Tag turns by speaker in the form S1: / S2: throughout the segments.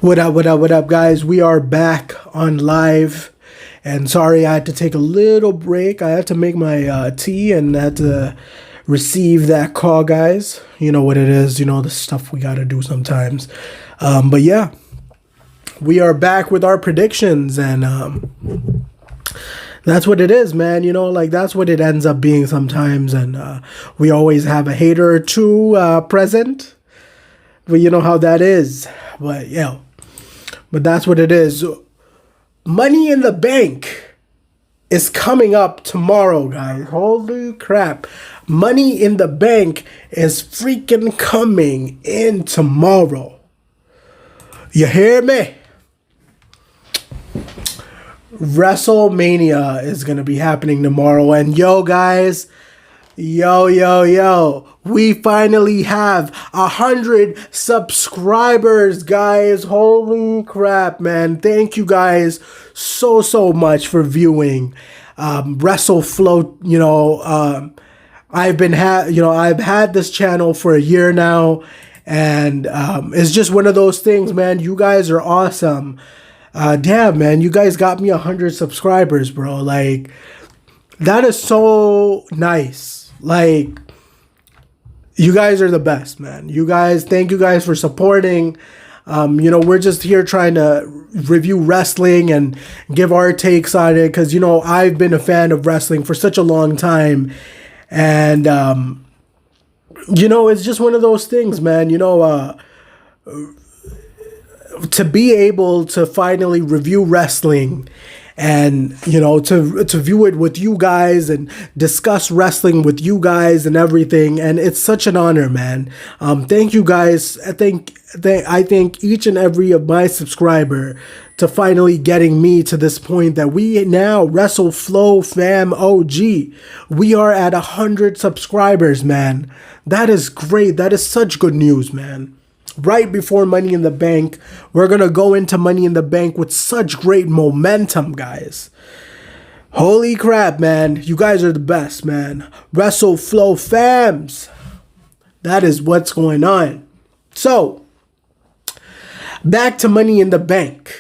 S1: What up, what up, what up, guys? We are back on live. And sorry, I had to take a little break. I had to make my tea and had to receive that call, guys. You know what it is. You know the stuff we got to do sometimes. But yeah, we are back with our predictions. And that's what it is, man. You know, like that's what it ends up being sometimes. And we always have a hater or two present. But you know how that is. But yeah. But that's what it is. Money in the Bank is coming up tomorrow, guys. Holy crap. Money in the Bank is freaking coming in tomorrow. You hear me? WrestleMania is going to be happening tomorrow. And yo, guys, yo, we finally have 100 subscribers, guys. Holy crap, man. Thank you guys so much for viewing WrestleFlow. I've had this channel for a year now, and it's just one of those things, man. You guys are awesome. Damn, man, you guys got me 100 subscribers, bro. Like, that is so nice. Like, you guys are the best, man. You guys, thank you guys for supporting. We're just here trying to review wrestling and give our takes on it. Because, I've been a fan of wrestling for such a long time. And, it's just one of those things, man. To be able to finally review wrestling and, to view it with you guys and discuss wrestling with you guys and everything. And it's such an honor, man. Thank you guys. I thank each and every of my subscriber to finally getting me to this point that we now, WrestleFlow Fam OG, we are at 100 subscribers, man. That is great. That is such good news, man. Right before Money in the Bank, we're going to go into Money in the Bank with such great momentum, guys. Holy crap, man. You guys are the best, man. WrestleFlow fams. That is what's going on. So, back to Money in the Bank.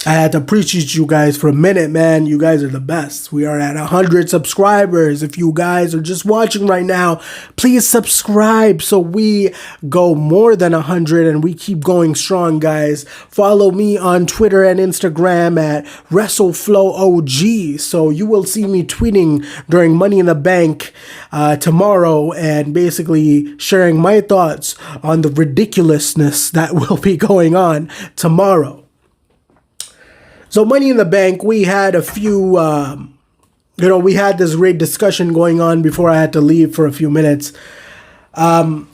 S1: I had to appreciate you guys for a minute, man. You guys are the best. We are at 100 subscribers. If you guys are just watching right now, please subscribe so we go more than 100 and we keep going strong, guys. Follow me on Twitter and Instagram at WrestleFlowOG. So you will see me tweeting during Money in the Bank tomorrow and basically sharing my thoughts on the ridiculousness that will be going on tomorrow. So Money in the Bank, we had a few, we had this great discussion going on before I had to leave for a few minutes. We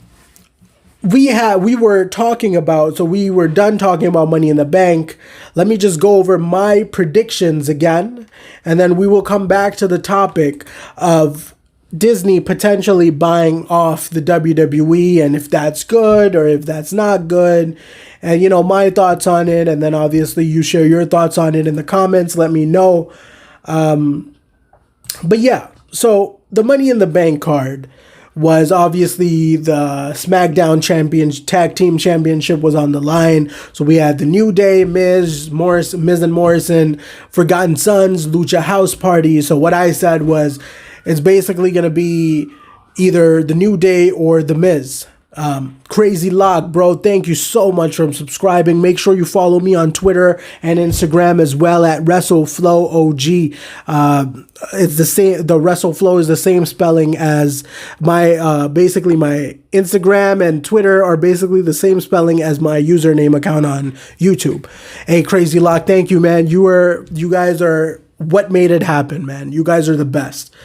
S1: were talking about, so we were done talking about Money in the Bank. Let me just go over my predictions again, and then we will come back to the topic of Disney potentially buying off the WWE and if that's good or if that's not good. And, my thoughts on it. And then obviously you share your thoughts on it in the comments. Let me know. But yeah, so the Money in the Bank card was obviously the SmackDown Tag Team Championship was on the line. So we had the New Day, Miz and Morrison, Forgotten Sons, Lucha House Party. So what I said was it's basically going to be either the New Day or the Miz. Crazy Lock, bro, thank you so much for subscribing. Make sure you follow me on Twitter and Instagram as well at WrestleFlowOG. It's the same. The WrestleFlow is the same spelling as my basically my Instagram and Twitter are basically the same spelling as my username account on YouTube. Hey, Crazy Lock, thank you, man. You guys are what made it happen, man. You guys are the best.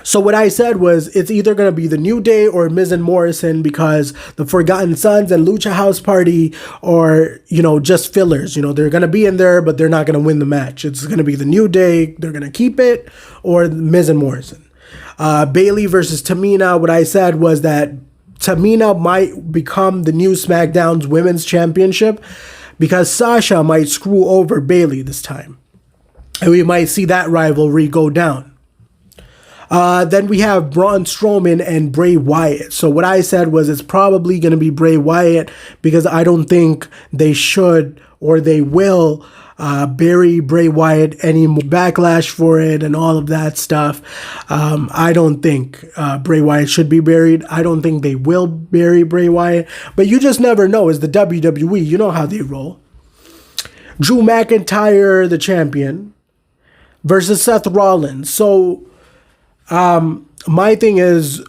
S1: So what I said was it's either going to be the New Day or Miz and Morrison because the Forgotten Sons and Lucha House Party are, just fillers. They're going to be in there, but they're not going to win the match. It's going to be the New Day. They're going to keep it, or Miz and Morrison. Bayley versus Tamina. What I said was that Tamina might become the new SmackDown's Women's Championship because Sasha might screw over Bayley this time. And we might see that rivalry go down. Then we have Braun Strowman and Bray Wyatt. So what I said was it's probably going to be Bray Wyatt because I don't think they should or they will bury Bray Wyatt any more. Backlash for it and all of that stuff. I don't think Bray Wyatt should be buried. I don't think they will bury Bray Wyatt. But you just never know. It's the WWE. You know how they roll. Drew McIntyre, the champion, versus Seth Rollins. So my thing is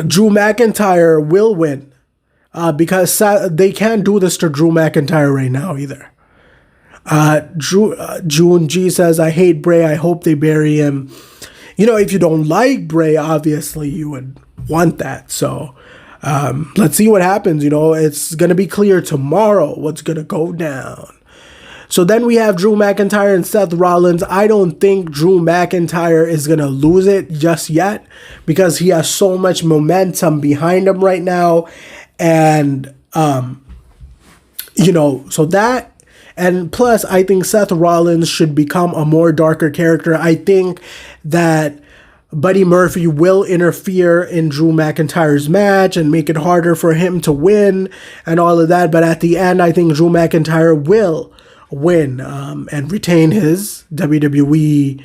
S1: Drew McIntyre will win because they can't do this to Drew McIntyre right now either. June G says, I hate Bray. I hope they bury him. You know, if you don't like Bray, obviously you would want that. So let's see what happens. You know, it's going to be clear tomorrow what's going to go down. So then we have Drew McIntyre and Seth Rollins. I don't think Drew McIntyre is going to lose it just yet because he has so much momentum behind him right now. And, you know, so that, and plus I think Seth Rollins should become a more darker character. I think that Buddy Murphy will interfere in Drew McIntyre's match and make it harder for him to win and all of that. But at the end, I think Drew McIntyre will win and retain his WWE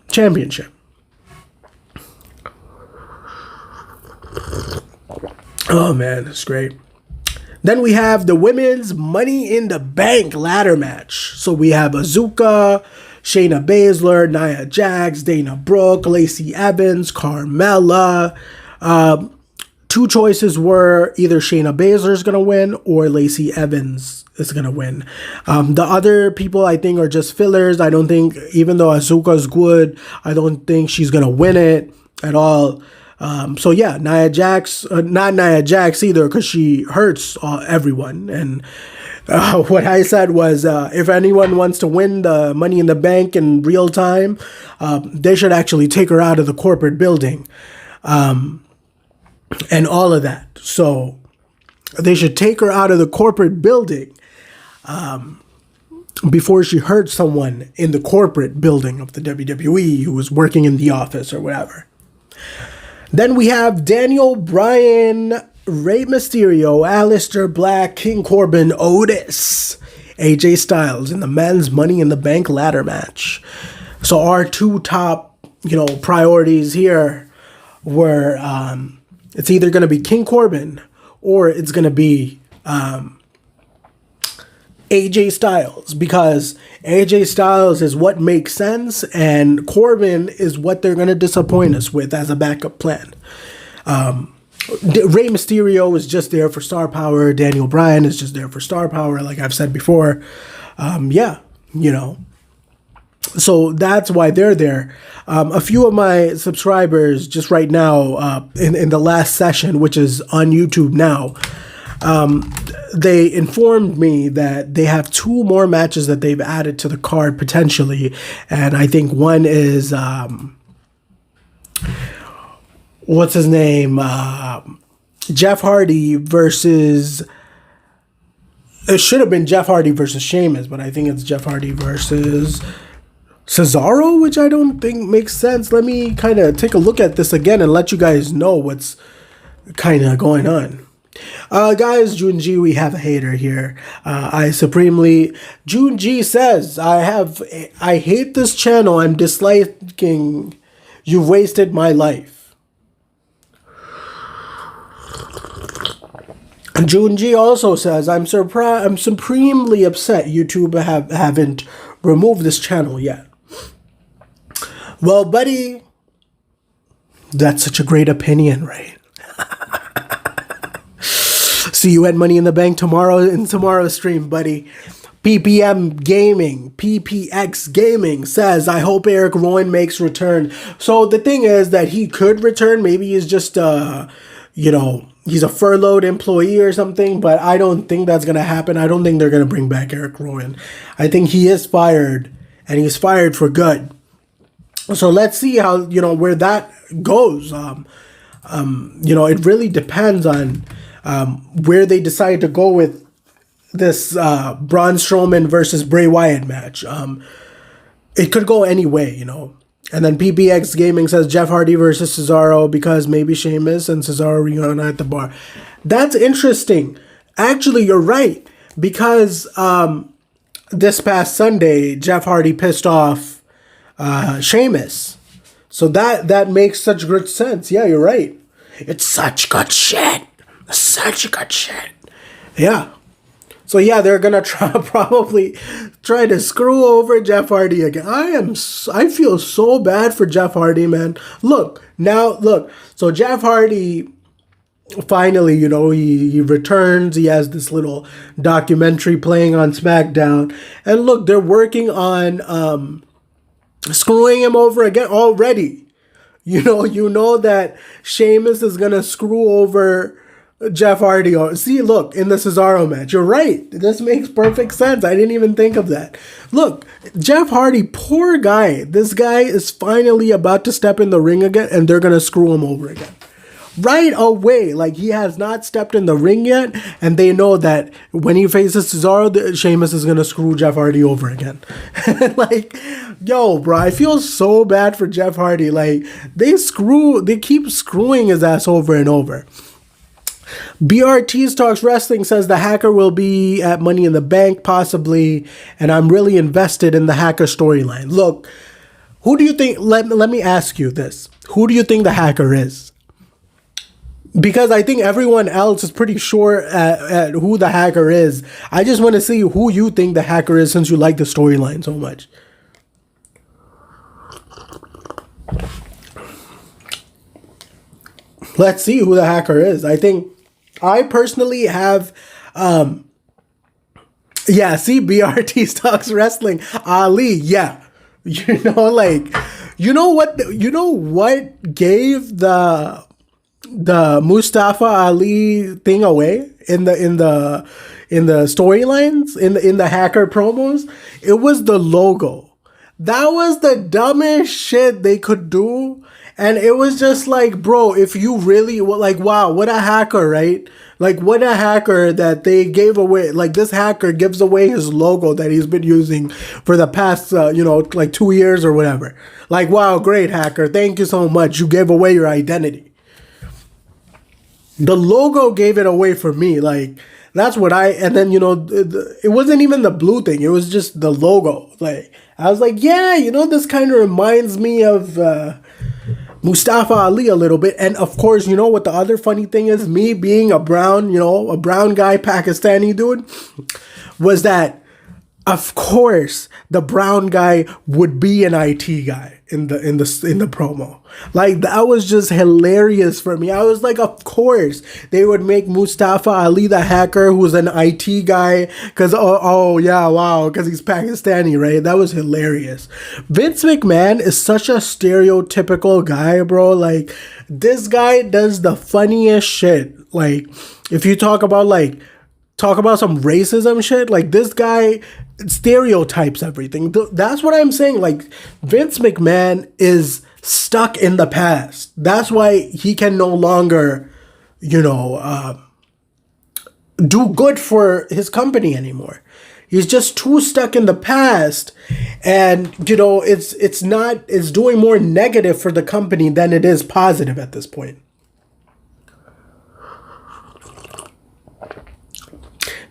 S1: championship. Oh man, it's great. Then we have the women's Money in the Bank ladder match. So we have Asuka, Shayna Baszler, Nia Jax, Dana Brooke, Lacey Evans, Carmella. Two choices were either Shayna Baszler is going to win or Lacey Evans is going to win. The other people I think are just fillers. I don't think, even though Asuka's good, I don't think she's going to win it at all. So yeah, Nia Jax, not Nia Jax either, because she hurts everyone. And what I said was, if anyone wants to win the Money in the Bank in real time, they should actually take her out of the corporate building, and all of that. So they should take her out of the corporate building before she hurts someone in the corporate building of the WWE who was working in the office or whatever. Then we have Daniel Bryan, Rey Mysterio, Aleister Black, King Corbin, Otis, AJ Styles in the men's Money in the Bank ladder match. So our two top, priorities here were it's either going to be King Corbin or it's going to be AJ Styles, because AJ Styles is what makes sense and Corbin is what they're going to disappoint us with as a backup plan. Rey Mysterio is just there for star power. Daniel Bryan is just there for star power, like I've said before. So that's why they're there. A few of my subscribers just right now in the last session, which is on YouTube now, they informed me that they have two more matches that they've added to the card potentially. And I think one is, what's his name? Jeff Hardy versus, it should have been Jeff Hardy versus Sheamus, but I think it's Jeff Hardy versus Cesaro, which I don't think makes sense. Let me kind of take a look at this again and let you guys know what's kind of going on. Guys, June G, we have a hater here. June G says, I hate this channel. I'm disliking. You've wasted my life. June G also says, I'm supremely upset YouTube haven't removed this channel yet. Well, buddy, that's such a great opinion, right? See you at Money in the Bank tomorrow in tomorrow's stream, buddy. PPX Gaming says, I hope Eric Rowan makes return. So the thing is that he could return. Maybe he's just, he's a furloughed employee or something, but I don't think that's going to happen. I don't think they're going to bring back Eric Rowan. I think he is fired, and he's fired for good. So let's see how, where that goes. It really depends on where they decide to go with this Braun Strowman versus Bray Wyatt match. It could go any way, And then PPX Gaming says Jeff Hardy versus Cesaro because maybe Sheamus and Cesaro reunite at the bar. That's interesting. Actually, you're right. Because this past Sunday, Jeff Hardy pissed off Sheamus. So that makes such good sense. Yeah, you're right. It's such good shit. Such good shit. Yeah. So yeah, they're gonna probably try to screw over Jeff Hardy again. I feel so bad for Jeff Hardy, man. Look. So Jeff Hardy finally, he returns. He has this little documentary playing on SmackDown, and look, they're working on screwing him over again already. You know that Sheamus is gonna screw over Jeff Hardy. See, look, in the Cesaro match. You're right. This makes perfect sense. I didn't even think of that. Look, Jeff Hardy, poor guy. This guy is finally about to step in the ring again, and they're going to screw him over again. Right away. Like, he has not stepped in the ring yet, and they know that when he faces Cesaro, Sheamus is going to screw Jeff Hardy over again. Like, yo, bro, I feel so bad for Jeff Hardy. Like, they keep screwing his ass over and over. BRT's Talks Wrestling says the Hacker will be at Money in the Bank, possibly, and I'm really invested in the Hacker storyline. Look, who do you think, let me ask you this. Who do you think the Hacker is? Because I think everyone else is pretty sure at who the Hacker is. I just want to see who you think the Hacker is since you like the storyline so much. Let's see who the Hacker is. I personally have, BRT Talks Wrestling, Ali, yeah. You know what gave the Mustafa Ali thing away in the storylines, in the Hacker promos? It was the logo. That was the dumbest shit they could do. And it was just like, bro, if you really, wow, what a hacker, right? Like, what a hacker that they gave away. Like, this hacker gives away his logo that he's been using for the past, 2 years or whatever. Like, wow, great hacker. Thank you so much. You gave away your identity. The logo gave it away for me. Like, that's what and then, it wasn't even the blue thing. It was just the logo. Like, I was like, yeah, this kind of reminds me of Mustafa Ali a little bit. And of course, you know what the other funny thing is? Me being a brown guy, Pakistani dude, was that, of course, the brown guy would be an IT guy in the promo. Like, that was just hilarious for me. I was like, of course they would make Mustafa Ali the Hacker, who's an IT guy, because because he's Pakistani, right? That was hilarious. Vince McMahon is such a stereotypical guy, bro. Like, this guy does the funniest shit. Like, if you talk about some racism shit, like, this guy stereotypes everything. That's what I'm saying. Like, Vince McMahon is stuck in the past. That's why he can no longer, do good for his company anymore. He's just too stuck in the past, and it's doing more negative for the company than it is positive at this point.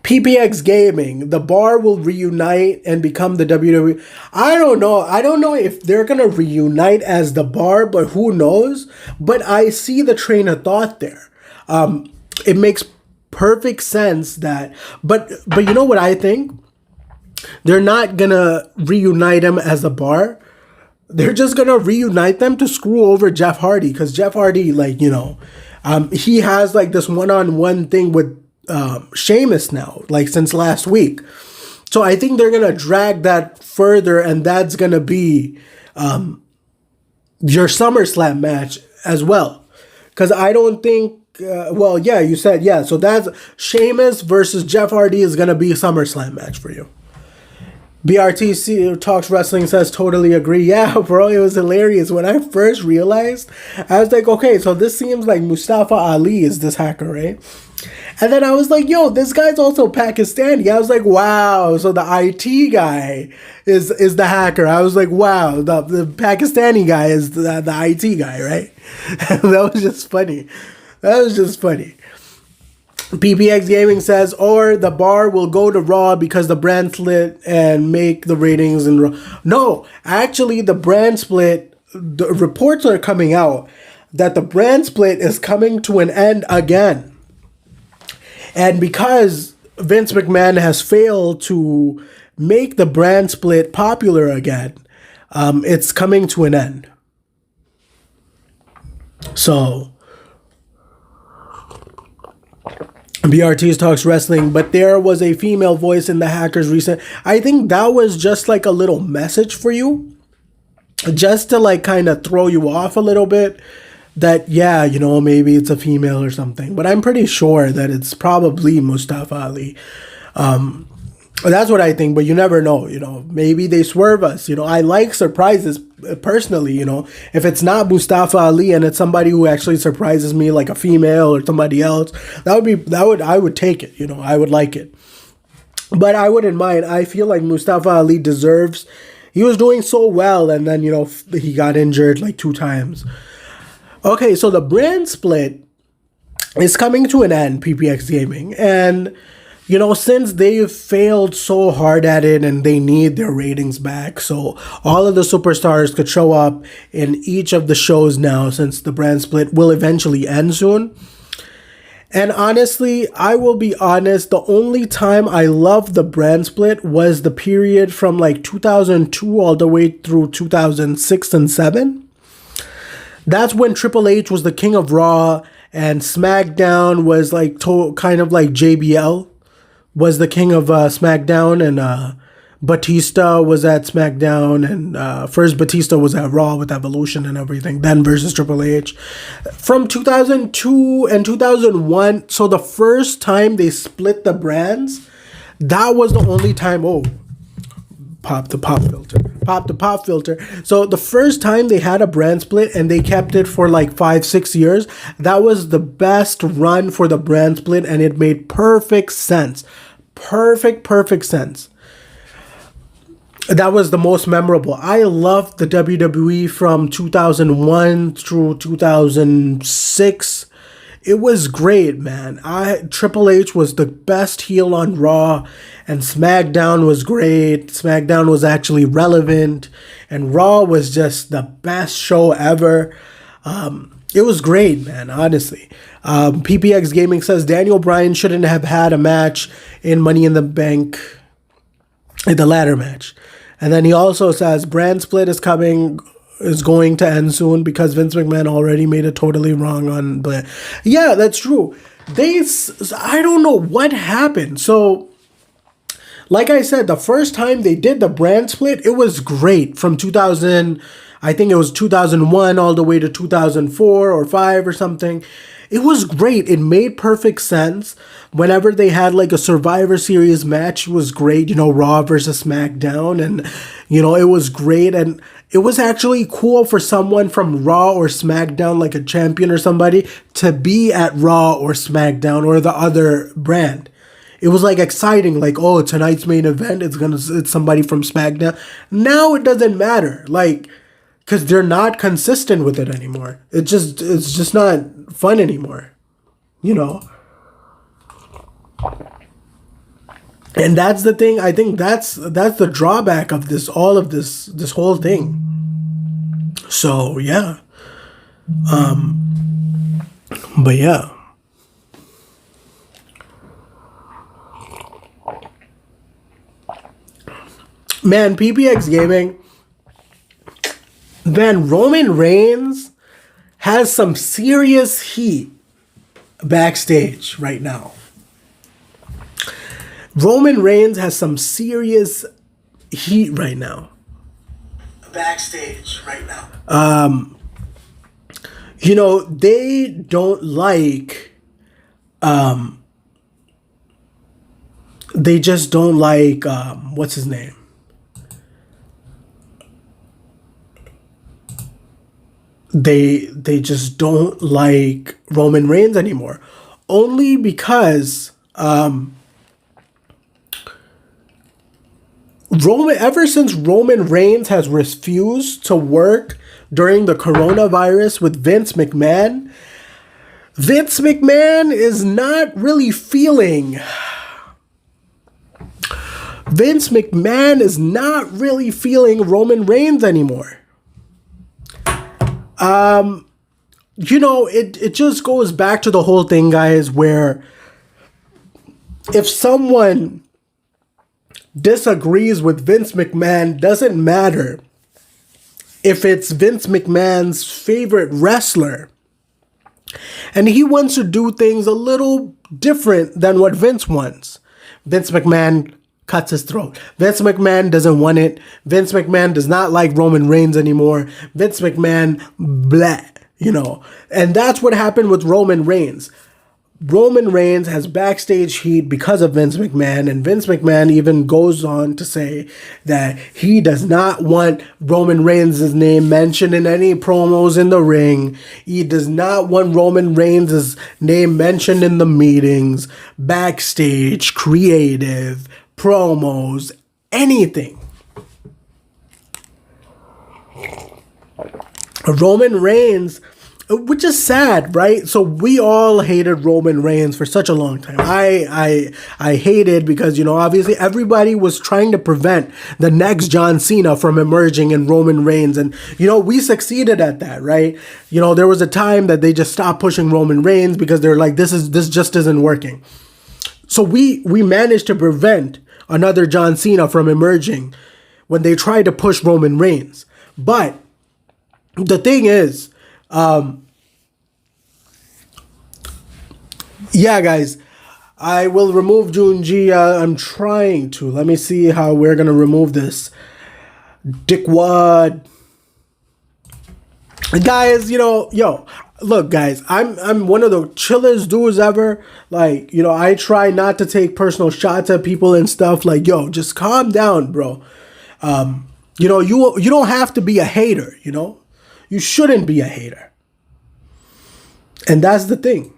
S1: PPX Gaming, the Bar will reunite and become the WWE. I don't know. I don't know if they're going to reunite as the Bar, but who knows? But I see the train of thought there. It makes perfect sense that, but you know what I think? They're not going to reunite them as a Bar. They're just going to reunite them to screw over Jeff Hardy, because Jeff Hardy, he has this one-on-one thing with Sheamus now, since last week. So I think they're gonna drag that further, and that's gonna be your SummerSlam match as well. Because I don't think, you said, yeah. So that's Sheamus versus Jeff Hardy is gonna be a SummerSlam match for you. BRTC Talks Wrestling says, totally agree. Yeah, bro, it was hilarious. When I first realized, I was like, okay, so this seems like Mustafa Ali is this hacker, right? And then I was like, yo, this guy's also Pakistani. I was like, wow. So the IT guy is the hacker. I was like, wow, the Pakistani guy is the IT guy, right? That was just funny. That was just funny. PPX Gaming says, or the bar will go to Raw because the brand split and make the ratings in Raw. No, actually, the brand split, the reports are coming out that the brand split is coming to an end again. And because Vince McMahon has failed to make the brand split popular again, it's coming to an end. So, BRT's Talks Wrestling, but there was a female voice in the Hackers recent. I think that was just like a little message for you, just to like kind of throw you off a little bit. That, yeah, you know, maybe it's a female or something, but I'm pretty sure that it's probably Mustafa Ali. That's what I think, but you never know, you know, maybe they swerve us, you know. I like surprises personally, you know. If it's not Mustafa Ali and it's somebody who actually surprises me, like a female or somebody else, I would take it, you know. I would like it, but I wouldn't mind. I feel like Mustafa Ali deserves, he was doing so well, and then, you know, he got injured like 2 times. Okay, so the brand split is coming to an end, PPX Gaming. And, you know, since they've failed so hard at it and they need their ratings back, so all of the superstars could show up in each of the shows now, since the brand split will eventually end soon. And honestly, I will be honest, the only time I loved the brand split was the period from like 2002 all the way through 2006 and 7. That's when Triple H was the king of Raw and SmackDown was like kind of like JBL was the king of SmackDown, and Batista was at SmackDown, and first Batista was at Raw with Evolution and everything, then versus Triple H. From 2002 and 2001, so the first time they split the brands, that was the only time, pop the pop filter. So the first time they had a brand split and they kept it for like 5-6 years, that was the best run for the brand split, and it made perfect sense. Perfect sense. That was the most memorable. I loved the WWE from 2001 through 2006. It was great, man. Triple H was the best heel on Raw, and SmackDown was great. SmackDown was actually relevant, and Raw was just the best show ever. It was great, man, honestly. PPX Gaming says Daniel Bryan shouldn't have had a match in Money in the Bank, in the ladder match. And then he also says brand split is going to end soon because Vince McMahon already made it totally wrong on the. Yeah, that's true. I don't know what happened. So, like I said, the first time they did the brand split, it was great from 2000. I think it was 2001 all the way to 2004 or 5 or something. It was great. It made perfect sense. Whenever they had like a Survivor Series match, it was great. You know, Raw versus SmackDown. And, you know, it was great. And it was actually cool for someone from Raw or SmackDown, like a champion or somebody, to be at Raw or SmackDown or the other brand. It was like exciting, like, oh, tonight's main event, it's somebody from SmackDown. Now it doesn't matter. Like, because they're not consistent with it anymore. It's just not fun anymore, you know. And that's the thing. I think that's the drawback of this whole thing. So yeah, but yeah. Man, PPX Gaming. Man, Roman Reigns has some serious heat backstage right now. Roman Reigns has some serious heat right now. Backstage right now. You know, they don't like, they just don't like, what's his name? They just don't like Roman Reigns anymore. only because ever since Roman Reigns has refused to work during the coronavirus with Vince McMahon is not really feeling. Vince McMahon is not really feeling Roman Reigns anymore. It just goes back to the whole thing, guys, where if someone disagrees with Vince McMahon, doesn't matter if it's Vince McMahon's favorite wrestler, and he wants to do things a little different than what Vince wants. Vince McMahon cuts his throat. Vince McMahon doesn't want it. Vince McMahon does not like Roman Reigns anymore. Vince McMahon, bleh, And that's what happened with Roman Reigns. Roman Reigns has backstage heat because of Vince McMahon, and Vince McMahon even goes on to say that he does not want Roman Reigns' name mentioned in any promos in the ring. He does not want Roman Reigns' name mentioned in the meetings, backstage, creative, promos, anything. Roman Reigns, which is sad, right? So we all hated Roman Reigns for such a long time. I hated because, obviously everybody was trying to prevent the next John Cena from emerging in Roman Reigns. And, we succeeded at that, right? There was a time that they just stopped pushing Roman Reigns because they're like, this just isn't working. So we managed to prevent another John Cena from emerging when they tried to push Roman Reigns. But the thing is, yeah, guys, I will remove Junji. I'm trying to. Let me see how we're going to remove this. Dickwad. Guys, look, guys, I'm one of the chillest dudes ever. Like, I try not to take personal shots at people and stuff. Like, just calm down, bro. You don't have to be a hater, You shouldn't be a hater. And that's the thing.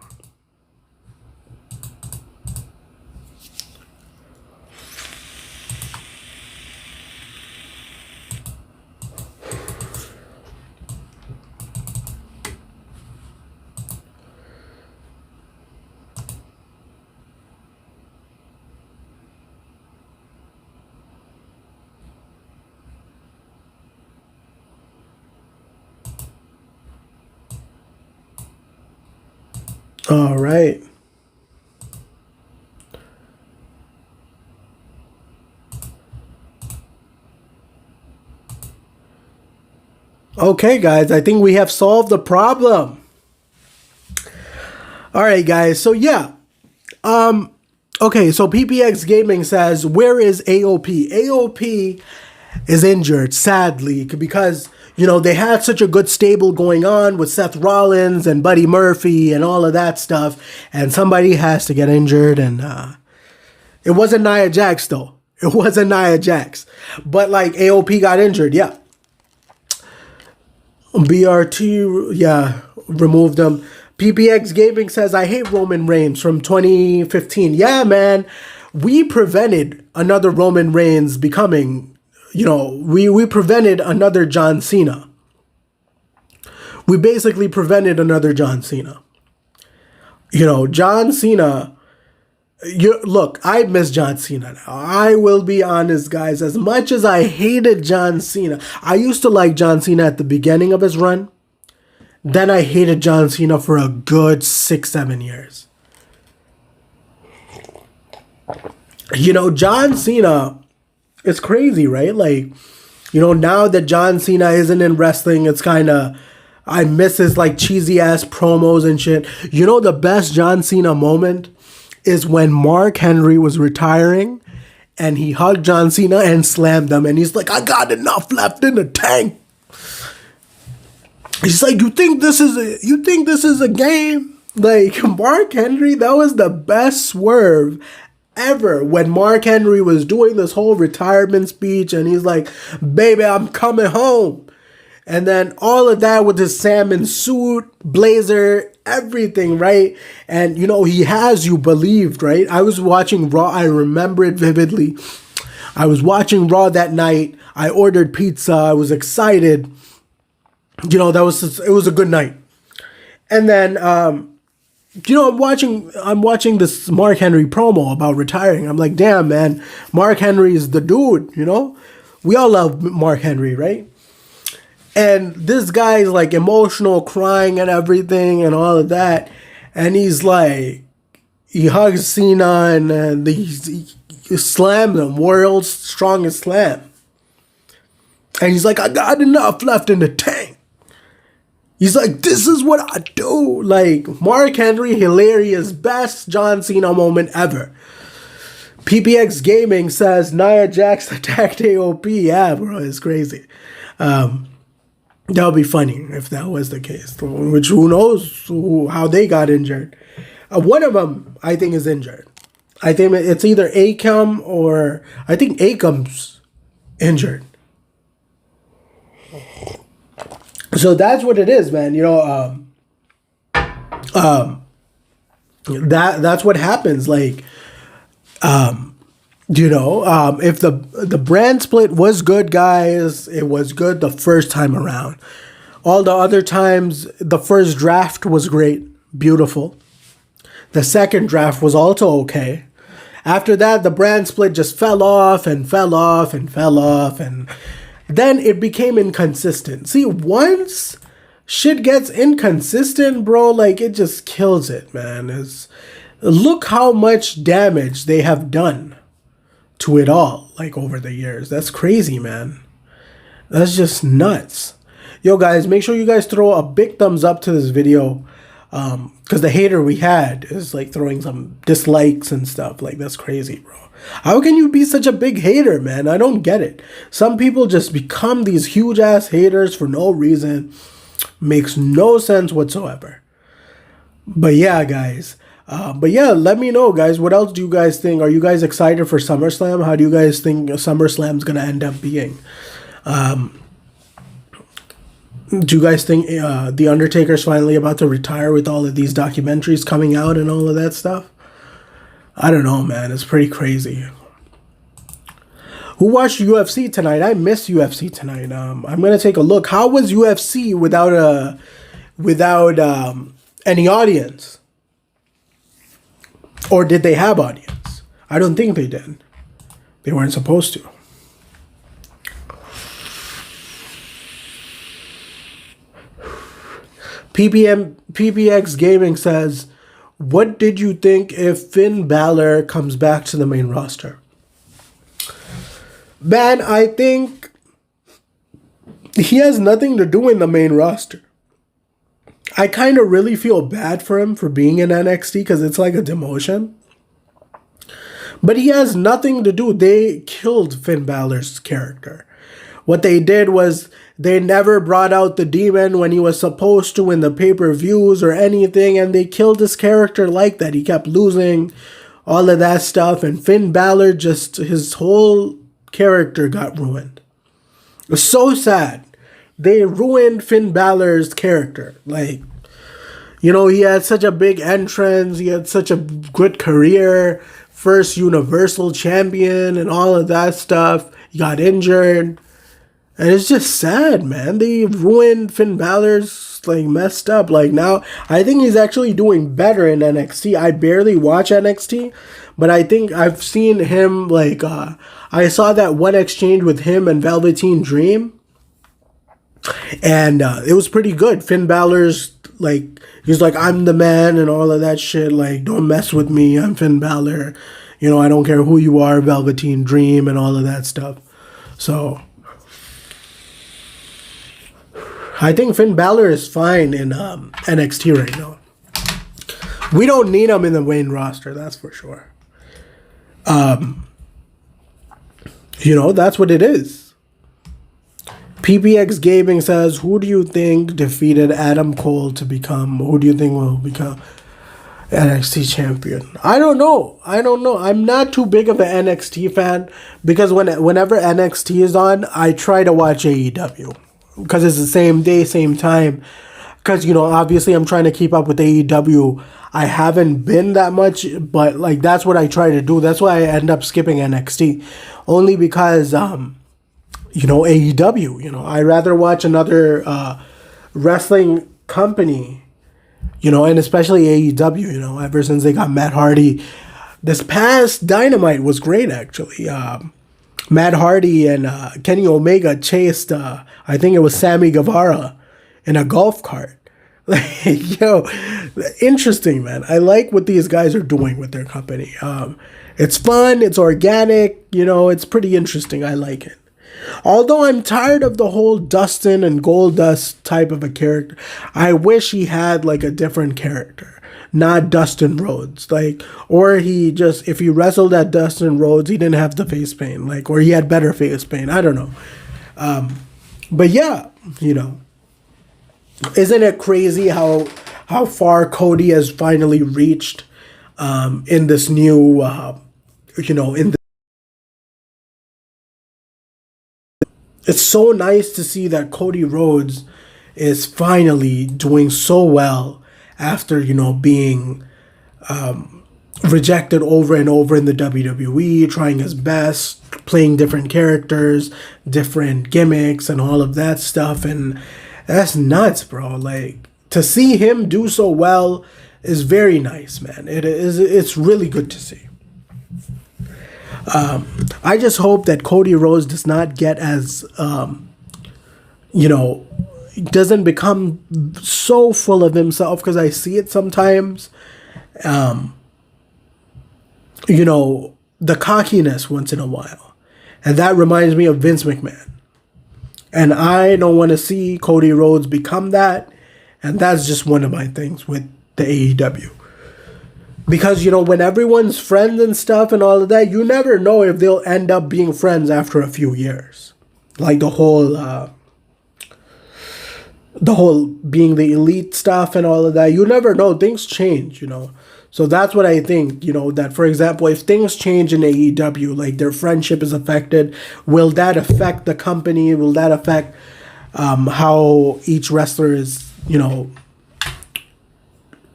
S1: All right. Okay, guys, I think we have solved the problem. All right, guys. So yeah. Okay, so PPX Gaming says, where is AOP? AOP is injured, sadly, because they had such a good stable going on with Seth Rollins and Buddy Murphy and all of that stuff, and somebody has to get injured, and it wasn't Nia Jax, though. It wasn't Nia Jax. But, AOP got injured, yeah. BRT, yeah, removed them. PPX Gaming says, I hate Roman Reigns from 2015. Yeah, man, we prevented another Roman Reigns becoming... we prevented another John Cena. We basically prevented another John Cena. John Cena, look, I miss John Cena now. I will be honest, guys. As much as I hated John Cena, I used to like John Cena at the beginning of his run. Then I hated John Cena for a good 6-7 years. John Cena... It's crazy, right? Now that John Cena isn't in wrestling, it's kind of... I miss his, cheesy-ass promos and shit. The best John Cena moment is when Mark Henry was retiring, and he hugged John Cena and slammed him, and he's like, I got enough left in the tank. He's like, you think this is a game? Mark Henry, that was the best swerve ever, when Mark Henry was doing this whole retirement speech and he's like, baby, I'm coming home. And then all of that with his salmon suit, blazer, everything, right? And, you know, he has you believed, right? I was watching Raw. I remember it vividly. I was watching Raw that night. I ordered pizza. I was excited. You know, it was a good night. And then, you know, I'm watching this Mark Henry promo about retiring. I'm like, damn, man, Mark Henry is the dude, you know? We all love Mark Henry, right? And this guy's like emotional, crying and everything and all of that. And he's like, he hugs Cena and he slammed him, world's strongest slam. And he's like, I got enough left in the tank. He's like, this is what I do. Like, Mark Henry, hilarious, best John Cena moment ever. PPX Gaming says, Nia Jax attacked AOP. Yeah, bro, it's crazy. That would be funny if that was the case. Which, who knows how they got injured. One of them, I think, is injured. I think it's either Akam or... I think Akam's injured. So that's what it is, man. You know, that's what happens. Like, you know, if the brand split was good, guys, it was good the first time around. All the other times, the first draft was great, beautiful. The second draft was also okay. After that, the brand split just fell off and fell off and fell off, and then it became inconsistent. See, once shit gets inconsistent, bro, like, it just kills it, man. Look how much damage they have done to it all, like, over the years. That's crazy, man. That's just nuts. Yo, guys, make sure you guys throw a big thumbs up to this video, because the hater we had is, like, throwing some dislikes and stuff. Like, that's crazy, bro. How can you be such a big hater, man? I don't get it. Some people just become these huge-ass haters for no reason. Makes no sense whatsoever. But yeah, guys. But yeah, let me know, guys. What else do you guys think? Are you guys excited for SummerSlam? How do you guys think SummerSlam's going to end up being? Do you guys think The Undertaker's finally about to retire with all of these documentaries coming out and all of that stuff? I don't know, man. It's pretty crazy. Who watched UFC tonight? I missed UFC tonight. I'm gonna take a look. How was UFC without any audience? Or did they have audience? I don't think they did. They weren't supposed to. PPX Gaming says, what did you think if Finn Balor comes back to the main roster? Man, I think he has nothing to do in the main roster. I kind of really feel bad for him for being in NXT because it's like a demotion. But he has nothing to do. They killed Finn Balor's character. What they did was they never brought out the demon when he was supposed to in the pay-per-views or anything, and they killed his character like that. He kept losing, all of that stuff, and Finn Balor just, his whole character got ruined. It was so sad. They ruined Finn Balor's character. Like, you know, he had such a big entrance, he had such a good career, first Universal Champion and all of that stuff. He got injured. And it's just sad, man. They ruined Finn Balor's, like, messed up. Like, now, I think he's actually doing better in NXT. I barely watch NXT, but I think I've seen him, like, I saw that one exchange with him and Velveteen Dream, and it was pretty good. Finn Balor's, like, he's like, I'm the man and all of that shit. Like, don't mess with me. I'm Finn Balor. You know, I don't care who you are, Velveteen Dream and all of that stuff. So I think Finn Balor is fine in NXT right now. We don't need him in the main roster, that's for sure. You know, that's what it is. PPX Gaming says, who do you think defeated Adam Cole to become, who do you think will become NXT champion? I don't know. I'm not too big of an NXT fan because whenever NXT is on, I try to watch AEW. Because it's the same day, same time. because obviously I'm trying to keep up with AEW. I haven't been that much, but like that's what I try to do. That's why I end up skipping NXT, only because AEW. I rather watch another wrestling company. And especially AEW. Ever since they got Matt Hardy, this past Dynamite was great actually. Matt Hardy and Kenny Omega chased, I think it was Sammy Guevara in a golf cart. Like, interesting, man. I like what these guys are doing with their company. It's fun, it's organic, it's pretty interesting. I like it. Although I'm tired of the whole Dustin and Goldust type of a character, I wish he had like a different character, not Dustin Rhodes. Like, or if he wrestled at Dustin Rhodes, he didn't have the face paint, like, or he had better face paint. I don't know. But yeah, isn't it crazy how far Cody has finally reached in this new, in it's so nice to see that Cody Rhodes is finally doing so well after, being rejected over and over in the WWE, trying his best, playing different characters, different gimmicks, and all of that stuff. And that's nuts, bro. Like, to see him do so well is very nice, man. It's really good to see. I just hope that Cody Rhodes does not get as, doesn't become so full of himself, because I see it sometimes. The cockiness once in a while. And that reminds me of Vince McMahon. And I don't want to see Cody Rhodes become that. And that's just one of my things with the AEW. Because, when everyone's friends and stuff and all of that, you never know if they'll end up being friends after a few years. Like the whole being the elite stuff and all of that. You never know. Things change, So that's what I think, that, for example, if things change in AEW, like their friendship is affected, will that affect the company? Will that affect how each wrestler is,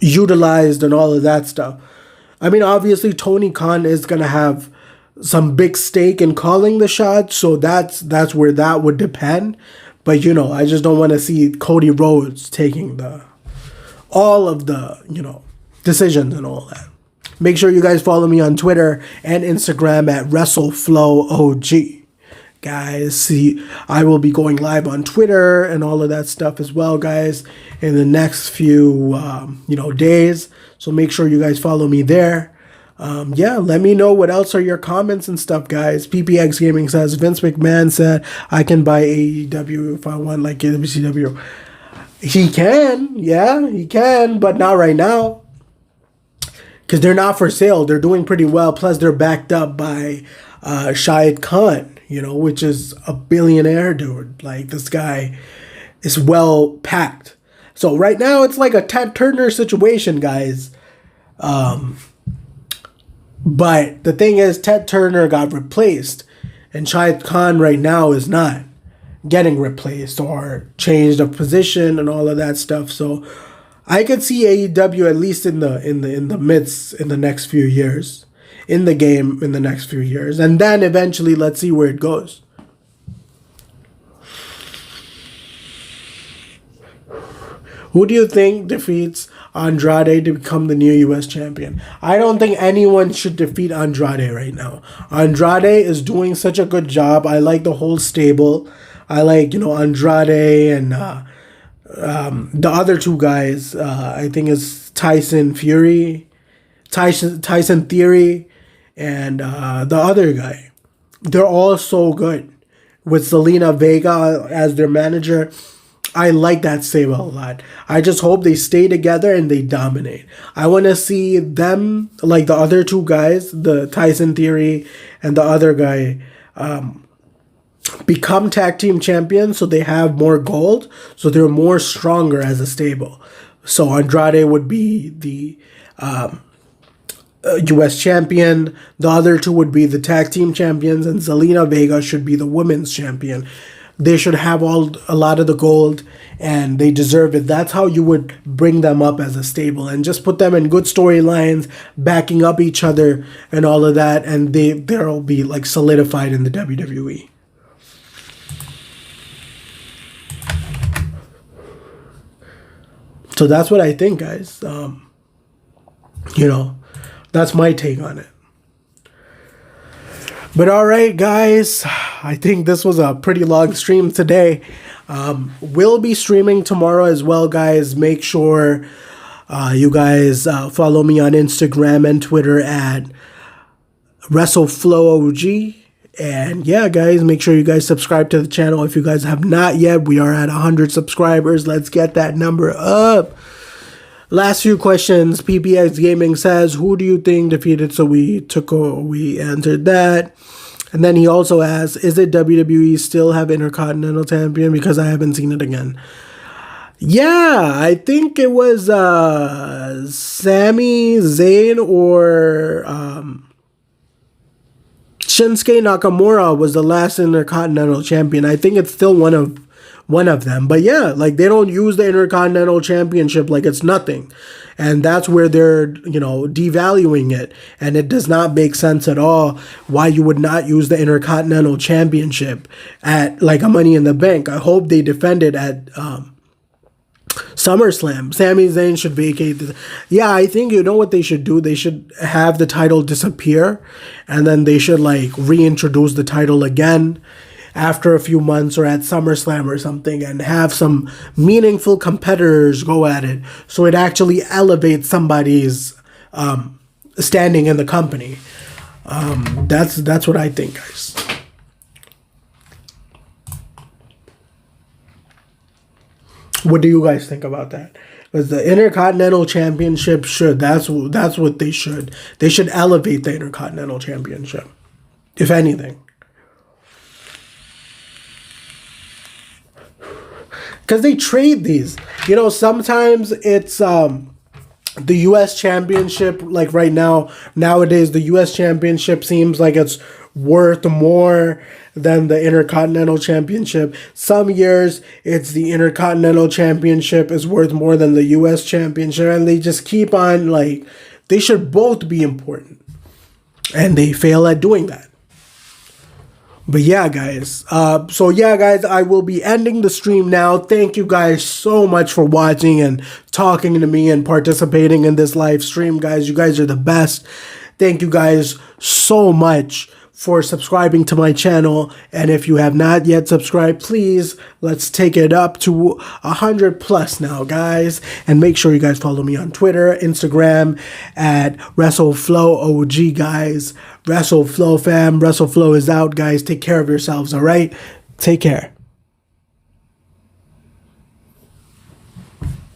S1: utilized and all of that stuff? I mean, obviously Tony Khan is going to have some big stake in calling the shots, so that's where that would depend. But I just don't want to see Cody Rhodes taking all of the decisions and all that. Make sure you guys follow me on Twitter and Instagram at WrestleFlowOG. Guys, see, I will be going live on Twitter and all of that stuff as well, guys, in the next few days. So make sure you guys follow me there. Let me know what else are your comments and stuff, guys. PPX Gaming says Vince McMahon said I can buy AEW if I want, like WCW. He can, yeah, he can, but not right now. Because they're not for sale. They're doing pretty well. Plus, they're backed up by Shahid Khan, which is a billionaire dude. Like, this guy is well packed. So right now, it's like a Ted Turner situation, guys. But the thing is, Ted Turner got replaced. And Shahid Khan right now is not getting replaced or changed of position and all of that stuff. So I could see AEW at least in the midst in the next few years, in the game in the next few years, and then eventually let's see where it goes. Who do you think defeats Andrade to become the new U.S. champion? I don't think anyone should defeat Andrade right now. Andrade is doing such a good job. I like the whole stable. I like Andrade and the other two guys, I think is Tyson Theory, and the other guy. They're all so good. With Zelina Vega as their manager, I like that stable a lot. I just hope they stay together and they dominate. I want to see them, like the other two guys, the Tyson Theory and the other guy, become tag team champions so they have more gold, so they're more stronger as a stable. So Andrade would be the U.S. champion, the other two would be the tag team champions, and Zelina Vega should be the women's champion. they should have a lot of the gold, and they deserve it. That's how you would bring them up as a stable, and just put them in good storylines, backing up each other and all of that, and they'll be like solidified in the WWE. So that's what I think, guys. That's my take on it. But all right, guys, I think this was a pretty long stream today. We'll be streaming tomorrow as well, guys. Make sure you guys follow me on Instagram and Twitter at WrestleFlowOG. And yeah, guys, make sure you guys subscribe to the channel if you guys have not yet. We are at 100 subscribers. Let's get that number up. Last few questions. PPX Gaming says, who do you think defeated? So we answered that. And then he also asks, is it WWE still have Intercontinental Champion? Because I haven't seen it again. Yeah, I think it was Sami Zayn or Shinsuke Nakamura was the last Intercontinental Champion. I think it's still one of them. But yeah, like they don't use the Intercontinental Championship like it's nothing. And that's where they're, devaluing it. And it does not make sense at all why you would not use the Intercontinental Championship at like a Money in the Bank. I hope they defend it at SummerSlam. Sami Zayn should vacate this. Yeah, I think what they should do? They should have the title disappear, and then they should like reintroduce the title again after a few months or at SummerSlam or something, and have some meaningful competitors go at it, so it actually elevates somebody's standing in the company. That's what I think, guys. What do you guys think about that? Because the Intercontinental Championship that's what they should. They should elevate the Intercontinental Championship, if anything. Because they trade these. Sometimes it's the U.S. Championship. Like right now, nowadays, the U.S. Championship seems like it's worth more than the Intercontinental Championship. Some years, it's the Intercontinental Championship is worth more than the U.S. Championship. And they just keep on, like, they should both be important. And they fail at doing that. But yeah, guys. I will be ending the stream now. Thank you guys so much for watching and talking to me and participating in this live stream, guys. You guys are the best. Thank you guys so much for subscribing to my channel. And if you have not yet subscribed, please, let's take it up to 100 plus now, guys. And make sure you guys follow me on Twitter, Instagram at WrestleFlowOG, guys. WrestleFlow fam, WrestleFlow is out, guys. Take care of yourselves, all right? Take care.